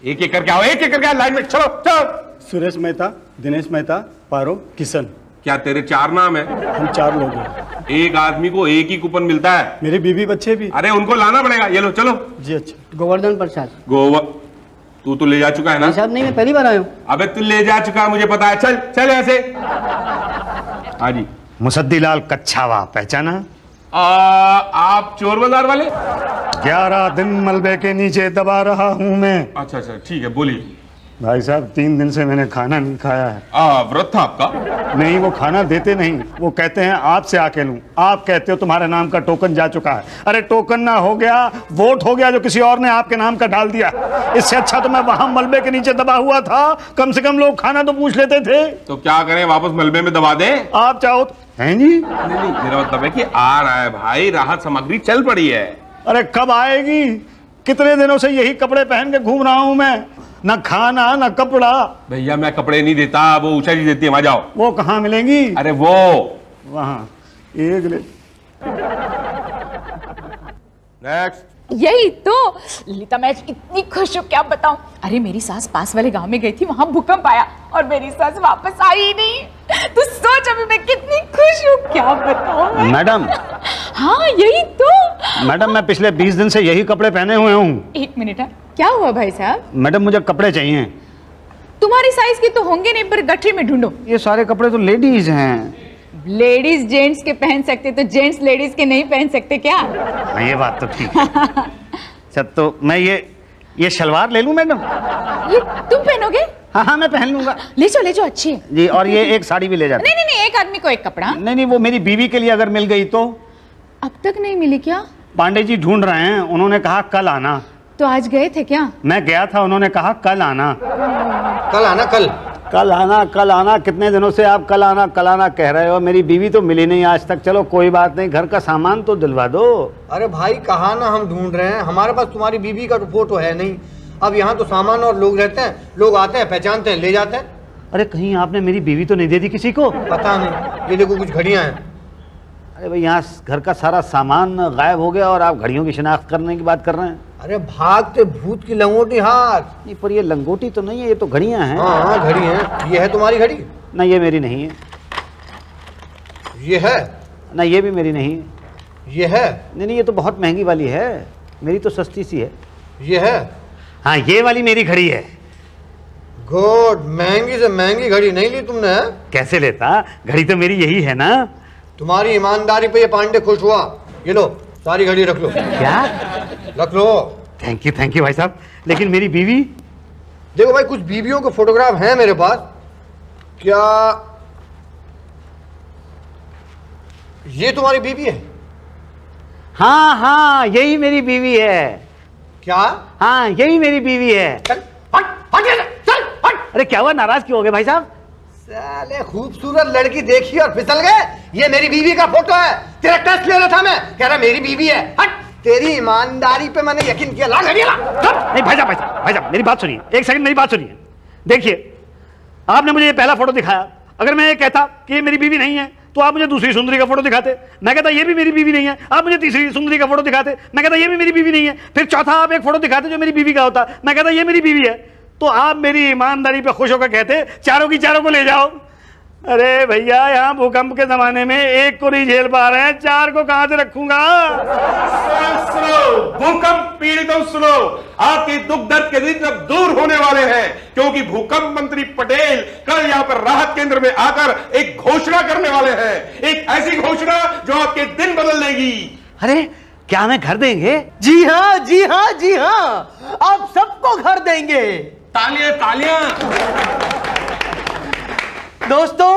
A: एक एक करके आओ, एक एक करके आओ, लाइन में चलो चलो।
E: सुरेश मेहता, दिनेश मेहता, पारो, किशन।
A: क्या तेरे 4 नाम है?
E: हम 4 लोग हैं।
A: एक आदमी को एक ही कूपन मिलता है।
E: मेरी बीवी बच्चे भी।
A: अरे उनको लाना पड़ेगा। ये लो, चलो।
E: जी अच्छा।
H: गोवर्धन प्रसाद।
A: तू तो ले जा चुका है ना?
H: साहब नहीं, मैं पहली बार आया हूँ।
A: अबे तू ले जा चुका, मुझे पता है। चल चल ऐसे। हाँ जी।
B: मुसद्दी लाल कच्छावा, पहचाना?
A: आप चोर बाजार वाले?
E: 11 दिन मलबे के नीचे दबा रहा हूँ मैं।
A: अच्छा अच्छा, ठीक है, बोलिए।
E: भाई साहब, 3 दिन से मैंने खाना नहीं खाया है।
A: व्रत था आपका?
E: नहीं, वो खाना देते नहीं। वो कहते हैं आपसे आके लूं। आप कहते हो तुम्हारे नाम का टोकन जा चुका है। अरे टोकन ना हो गया, वोट हो गया जो किसी और ने आपके नाम का डाल दिया। इससे अच्छा तो मैं वहां मलबे के नीचे दबा हुआ था, कम से कम लोग खाना तो पूछ लेते थे।
A: तो क्या करें, वापस मलबे में दबा दें?
E: आप चाहो तो। हैं जी?
A: नहीं, मेरा मतलब है कि आ रहा है भाई, राहत सामग्री चल पड़ी है।
E: अरे कब आएगी? कितने दिनों से यही कपड़े पहन के घूम रहा हूं मैं। न खाना न कपड़ा।
A: भैया मैं कपड़े नहीं देता, वो ऊषा जी देती है, वहां जाओ।
E: वो कहाँ मिलेंगी?
A: अरे वो
E: वहां। एक ले।
A: नेक्स्ट।
F: यही तो ललिता, मैं इतनी खुश हूँ क्या बताऊं। अरे मेरी सास पास वाले गांव में गई थी, वहां भूकंप आया और मेरी सास वापस आई ही नहीं। तू सोच अभी मैं कितनी खुश हूँ, क्या बताऊं।
B: मैडम।
F: हाँ यही तो।
B: मैडम, मैं पिछले 20 दिन से यही कपड़े पहने हुए हूँ।
F: 1 मिनट है, क्या हुआ भाई साहब?
B: मैडम मुझे कपड़े चाहिए।
F: तुम्हारी साइज के तो होंगे नहीं, पर गठरी में ढूंढो।
B: ये सारे कपड़े तो लेडीज हैं।
F: लेडीज जेंट्स के पहन सकते, तो जेंट्स लेडीज के नहीं पहन सकते क्या?
B: हाँ, ये बात तो ठीक है। अच्छा तो मैं ये
E: ये शलवार ले लूं मैडम?
F: ये तुम पहनोगे?
B: हाँ हाँ मैं पहन लूंगा।
F: ले जाओ अच्छी है
B: जी। और ये एक साड़ी भी ले जाते।
F: नहीं नहीं नहीं, एक आदमी को एक कपड़ा।
B: नहीं, वो मेरी बीवी के लिए अगर मिल गई तो।
F: अब तक नहीं मिली क्या?
B: पांडे जी ढूंढ रहे हैं, उन्होंने कहा कल आना।
F: तो आज गए थे क्या?
B: मैं गया था, उन्होंने कहा कल आना।
G: कल आना? कल
B: कल आना। कितने दिनों से आप कल आना कह रहे हो? मेरी बीवी तो मिली नहीं आज तक। चलो कोई बात नहीं, घर का सामान तो दिलवा दो।
G: अरे भाई कहा ना हम ढूंढ रहे हैं, हमारे पास तुम्हारी बीवी का फोटो है नहीं। अब यहाँ तो सामान और लोग रहते हैं, लोग आते हैं, पहचानते हैं, ले जाते हैं।
B: अरे कहीं आपने मेरी बीवी तो नहीं दे दी किसी को?
G: पता नहीं, ये देखो कुछ घड़ियां हैं।
B: अरे भाई यहाँ घर का सारा सामान गायब हो गया और आप घड़ियों की शिनाख्त करने की बात कर रहे हैं?
G: अरे भागते भूत की लंगोटी हाथ।
B: नहीं पर ये लंगोटी तो नहीं है, ये तो घड़ियां हैं।
G: हाँ घड़ी है। ये है तुम्हारी घड़ी?
B: नहीं ये मेरी नहीं है।
G: ये है?
B: नहीं ये भी मेरी नहीं है।
G: ये है?
B: नहीं ये तो बहुत महंगी वाली है, मेरी तो सस्ती सी है।
G: ये है?
B: हाँ ये वाली मेरी घड़ी है।
G: गुड। महंगी से महंगी घड़ी नहीं ली तुमने?
B: कैसे लेता, घड़ी तो मेरी यही है ना।
G: तुम्हारी ईमानदारी पे ये पांडे खुश हुआ। ये लो सारी घड़ी रख लो।
B: क्या?
G: रख लो।
B: थैंक यू भाई साहब। लेकिन मेरी बीवी?
G: देखो भाई कुछ बीवियों के फोटोग्राफ हैं मेरे पास। क्या ये तुम्हारी बीवी है?
B: हाँ यही मेरी बीवी है।
G: क्या?
B: हाँ यही मेरी बीवी है।
G: चल हट।
B: अरे क्या हुआ, नाराज क्यों हो गए भाई साहब?
G: साले खूबसूरत लड़की देखी और फिसल गए। ये मेरी बीवी का फोटो है। तेरा टेस्ट ले रहा था मैं, कह रहा मेरी बीवी है। हट। तेरी ईमानदारी पे मैंने यकीन किया। ला घड़ी ला।
B: नहीं भाई साहब मेरी बात सुनिए, एक सेकंड मेरी बात सुनिए। देखिए आपने मुझे ये पहला फोटो दिखाया, अगर मैं ये कहता कि ये मेरी बीवी नहीं है तो आप मुझे दूसरी सुंदरी का फोटो दिखाते। मैं कहता ये भी मेरी बीवी नहीं है, आप मुझे तीसरी सुंदरी का फोटो दिखाते। मैं कहता ये भी मेरी बीवी नहीं है। फिर चौथा आप एक फोटो दिखाते जो मेरी बीवी का होता, मैं कहता ये मेरी बीवी है। तो आप मेरी ईमानदारी पे खुश होकर कहते चारों की चारों को ले जाओ। अरे भैया यहाँ भूकंप के जमाने में एक को नहीं झेल पा रहे हैं, चार को कहां से रखूंगा?
A: सुनो भूकंप पीड़ितों सुनो, आपके दुख दर्द के दिन अब दूर होने वाले हैं, क्योंकि भूकंप मंत्री पटेल कल यहाँ पर राहत केंद्र में आकर एक घोषणा करने वाले हैं। एक ऐसी घोषणा जो आपके दिन बदल देगी।
B: अरे क्या हमें घर देंगे?
K: जी हाँ, आप सबको घर देंगे।
A: तालियां।
K: दोस्तों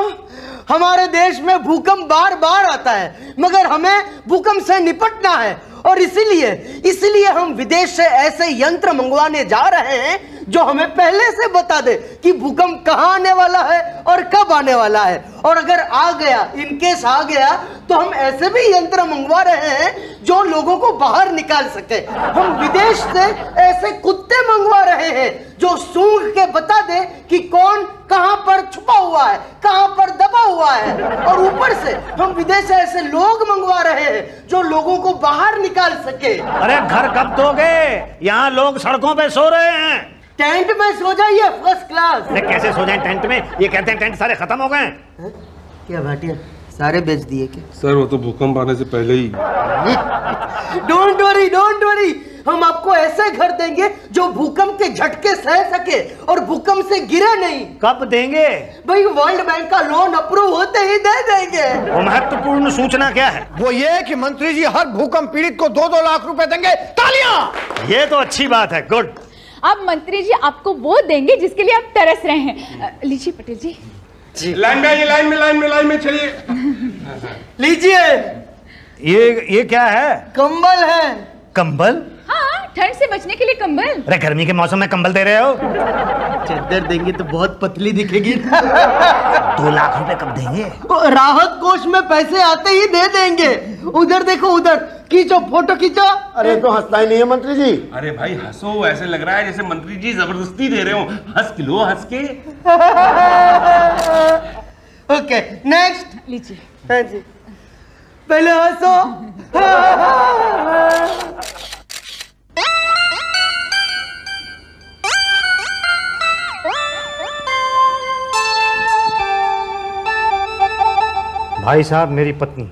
K: हमारे देश में भूकंप बार बार आता है, मगर हमें भूकंप से निपटना है और इसीलिए हम विदेश से ऐसे यंत्र मंगवाने जा रहे हैं जो हमें पहले से बता दे कि भूकंप कहां आने वाला है और कब आने वाला है। और अगर आ गया, इनकेस आ गया, तो हम ऐसे भी यंत्र मंगवा रहे हैं जो लोगों को बाहर निकाल सके। हम विदेश से ऐसे कुत्ते मंगवा रहे हैं जो सूंघ के बता दे कि कौन कहां पर छुपा हुआ है, कहां पर दबा हुआ है। और ऊपर से हम विदेश से ऐसे लोग मंगवा रहे हैं जो लोगों को बाहर निकाल सके।
B: अरे घर कब दोगे? यहाँ लोग सड़कों पे सो रहे हैं।
K: टेंट में सो जाइए फर्स्ट क्लास।
B: अरे कैसे सो जाएं टेंट में? ये कहते हैं टेंट सारे खत्म हो गए।
K: क्या भाटिया सारे बेच दिए क्या?
A: सर वो तो भूकंप आने से पहले ही।
K: डोंट वरी, हम आपको ऐसे घर देंगे जो भूकंप के झटके सह सके और भूकंप से गिरे नहीं।
B: कब देंगे?
K: भाई वर्ल्ड बैंक का लोन अप्रूव होते ही दे देंगे।
B: वो महत्वपूर्ण सूचना क्या है?
G: वो ये कि मंत्री जी हर भूकंप पीड़ित को 2-2 लाख रुपए देंगे। तालियां।
B: ये तो अच्छी बात है, गुड।
F: अब मंत्री जी आपको वो देंगे जिसके लिए आप तरस रहे हैं। लीजिए पटेल जी। लाइन में
A: चलिए।
K: लीजिए।
B: ये क्या है?
K: कंबल है।
B: कंबल?
F: हाँ, ठंड से बचने के लिए कंबल।
B: अरे गर्मी के मौसम में कंबल दे रहे हो?
K: चादर देंगे तो बहुत पतली दिखेगी।
B: 2 लाख रुपए कब देंगे?
K: राहत कोष में पैसे आते ही दे देंगे। उधर देखो, उधर खींचो, फोटो खींचो।
C: अरे तो हंसता ही नहीं है मंत्री जी।
A: अरे भाई हंसो, ऐसे लग रहा है जैसे मंत्री जी जबरदस्ती दे रहे हो। हंस के लो, हंस के।
K: Okay next.
F: लीजिए।
K: हाँ जी, पहले हंसो।
B: भाई साहब मेरी पत्नी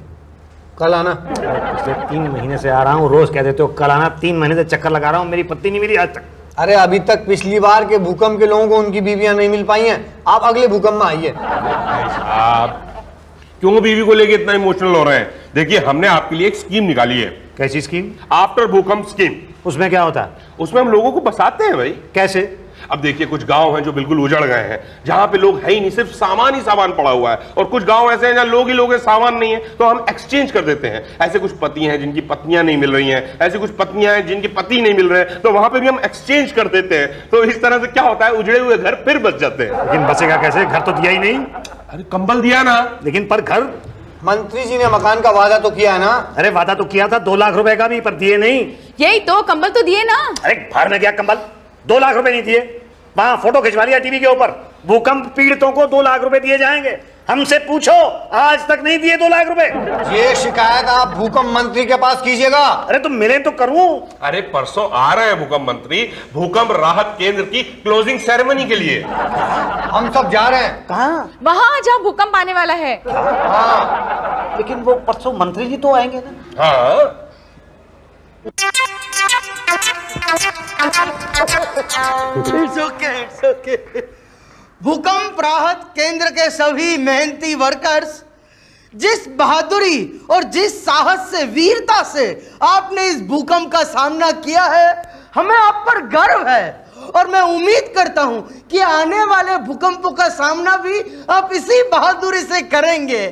G: कल आना।
B: पिछले 3 महीने से आ रहा हूँ, रोज कह देते हो कल आना। 3 महीने से चक्कर लगा रहा हूँ, मेरी पत्नी नहीं मिली आज तक।
G: अरे अभी तक पिछली बार के भूकंप के लोगों को उनकी बीवियां नहीं मिल पाई हैं। आप अगले भूकंप में आइए।
A: आप क्यों बीवी को लेके इतना इमोशनल हो रहे हैं? देखिए हमने आपके लिए एक स्कीम निकाली है।
E: कैसी स्कीम?
A: आफ्टर भूकंप स्कीम।
E: उसमें क्या होता है?
A: उसमें हम लोगों को बसाते हैं भाई।
E: कैसे?
A: अब देखिए, कुछ गांव हैं जो बिल्कुल उजड़ गए हैं, जहां पे लोग है ही नहीं, सिर्फ सामान ही सामान पड़ा हुआ है, और कुछ गांव ऐसे हैं जहां लोग ही लोग हैं, सामान नहीं है, तो हम एक्सचेंज कर देते हैं। ऐसे कुछ पति हैं जिनकी पत्नियां नहीं मिल रही हैं, ऐसे कुछ पत्नियां हैं जिनके पति नहीं मिल रहे हैं, तो वहां पे भी हम एक्सचेंज कर देते हैं। तो इस तरह से क्या होता है, उजड़े हुए घर फिर बच जाते हैं।
E: लेकिन बचेगा कैसे? घर तो दिया ही नहीं।
A: अरे कंबल दिया ना।
E: लेकिन पर घर,
G: मंत्री जी ने मकान का वादा तो किया है ना?
E: अरे वादा तो किया था 2 लाख रुपए का भी, पर दिए नहीं।
F: यही तो, कंबल तो दिए ना।
E: अरे भाड़ में गया कंबल, 2 लाख रुपए नहीं दिए। वहां फोटो खिंचवा लिया टीवी के ऊपर, भूकंप पीड़ितों को 2 लाख रुपए दिए जाएंगे। हमसे पूछो, आज तक नहीं दिए 2 लाख रुपए।
G: ये शिकायत आप भूकंप मंत्री के पास कीजिएगा।
E: अरे तो मिले तो करूं।
A: अरे परसों आ रहे हैं भूकंप मंत्री, भूकंप राहत केंद्र की क्लोजिंग सेरेमनी के लिए।
G: हम सब जा रहे हैं।
K: कहाँ?
F: वहां जहाँ भूकंप आने वाला है।
G: हाँ।
B: लेकिन वो परसों मंत्री जी तो आएंगे ना।
A: हाँ,
K: It's okay, it's okay. भूकंप राहत केंद्र के सभी मेहनती वर्कर्स, जिस बहादुरी और जिस साहस से, वीरता से आपने इस भूकंप का सामना किया है, हमें आप पर गर्व है। और मैं उम्मीद करता हूं कि आने वाले भूकंपों का सामना भी आप इसी बहादुरी से करेंगे।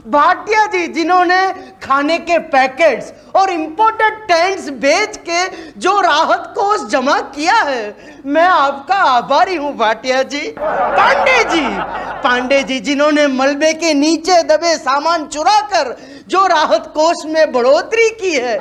K: भाटिया जी जिन्होंने खाने के पैकेट्स और इंपोर्टेड टेंट्स बेच के जो राहत कोष जमा किया है, मैं आपका आभारी हूं भाटिया जी। पांडे जी जिन्होंने मलबे के नीचे दबे सामान चुरा कर जो राहत कोष में बढ़ोतरी की है।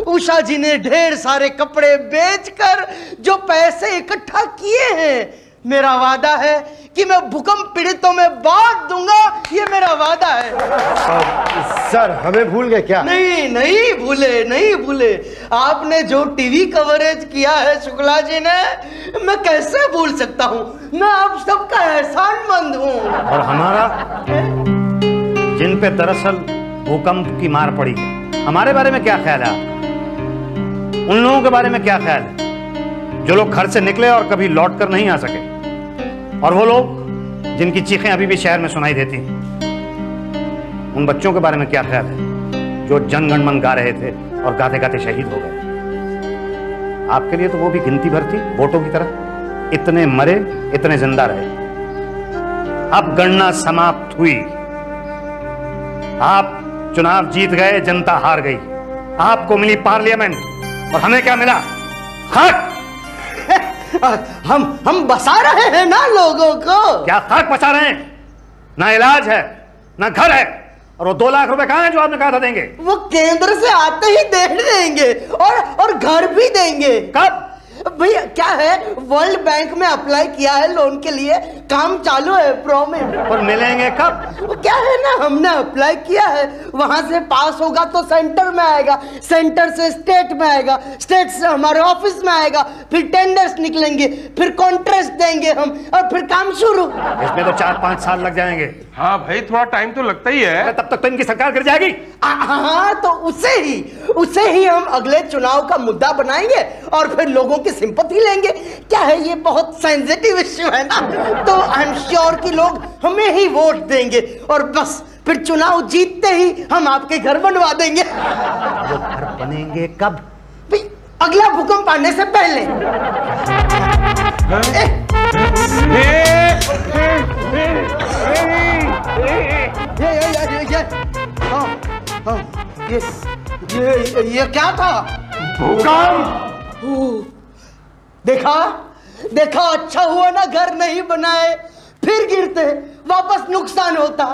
K: उषा जी ने ढेर सारे कपड़े बेचकर जो पैसे इकट्ठा किए हैं। मेरा वादा है कि मैं भूकंप पीड़ितों में बांट दूंगा, ये मेरा वादा है।
C: सर हमें भूल गए क्या?
K: नहीं भूले। आपने जो टीवी कवरेज किया है शुक्ला जी ने, मैं कैसे भूल सकता हूँ। मैं आप सबका एहसानमंद हूँ।
E: और हमारा, जिन पे दरअसल भूकंप की मार पड़ी, हमारे बारे में क्या ख्याल है? उन लोगों के बारे में क्या ख्याल है जो लोग घर से निकले और कभी लौट कर नहीं आ सके, और वो लोग जिनकी चीखें अभी भी शहर में सुनाई देती हैं? उन बच्चों के बारे में क्या ख्याल है जो जनगण मन गा रहे थे और गाते गाते शहीद हो गए? आपके लिए तो वो भी गिनती भर थी, वोटों की तरह। इतने मरे, इतने जिंदा रहे। अब गणना समाप्त हुई। आप चुनाव जीत गए, जनता हार गई। आपको मिली पार्लियामेंट, और हमें क्या मिला? हक।
K: हम बसा रहे हैं ना लोगों को।
E: क्या खाक बचा रहे हैं? ना इलाज है, ना घर है, और वो 2 लाख रुपए कहां हैं जो आपने कहा था देंगे?
K: वो केंद्र से आते ही दे देंगे, और घर भी देंगे।
E: कब?
K: भैया क्या है, वर्ल्ड बैंक में अप्लाई किया है लोन के लिए, काम चालू है प्रो में।
E: और मिलेंगे कब?
K: वो क्या है ना, हमने अप्लाई किया है, वहां से पास होगा तो सेंटर में आएगा, सेंटर से स्टेट में आएगा, स्टेट से हमारे ऑफिस में आएगा, फिर टेंडर्स निकलेंगे, फिर कॉन्ट्रैक्ट देंगे हम, और फिर काम शुरू।
E: इसमें तो 4-5 साल लग जाएंगे।
A: हाँ भाई, थोड़ा टाइम तो लगता ही है।
E: तब तक तो इनकी सरकार गिर जाएगी।
K: हाँ, तो उसे ही हम अगले चुनाव का मुद्दा बनाएंगे और फिर लोगों की सिंपैथी लेंगे। क्या है, ये बहुत सेंसिटिव इश्यू है ना, तो आई एम श्योर कि लोग हमें ही वोट देंगे, और बस फिर चुनाव जीतते ही हम आपके घर बनवा देंगे।
B: वो घर बनेंगे कब?
K: अगला भूकंप आने से पहले। ये क्या था?
C: भूकंप।
K: देखा अच्छा हुआ ना घर नहीं बनाए, फिर गिरते, वापस नुकसान होता।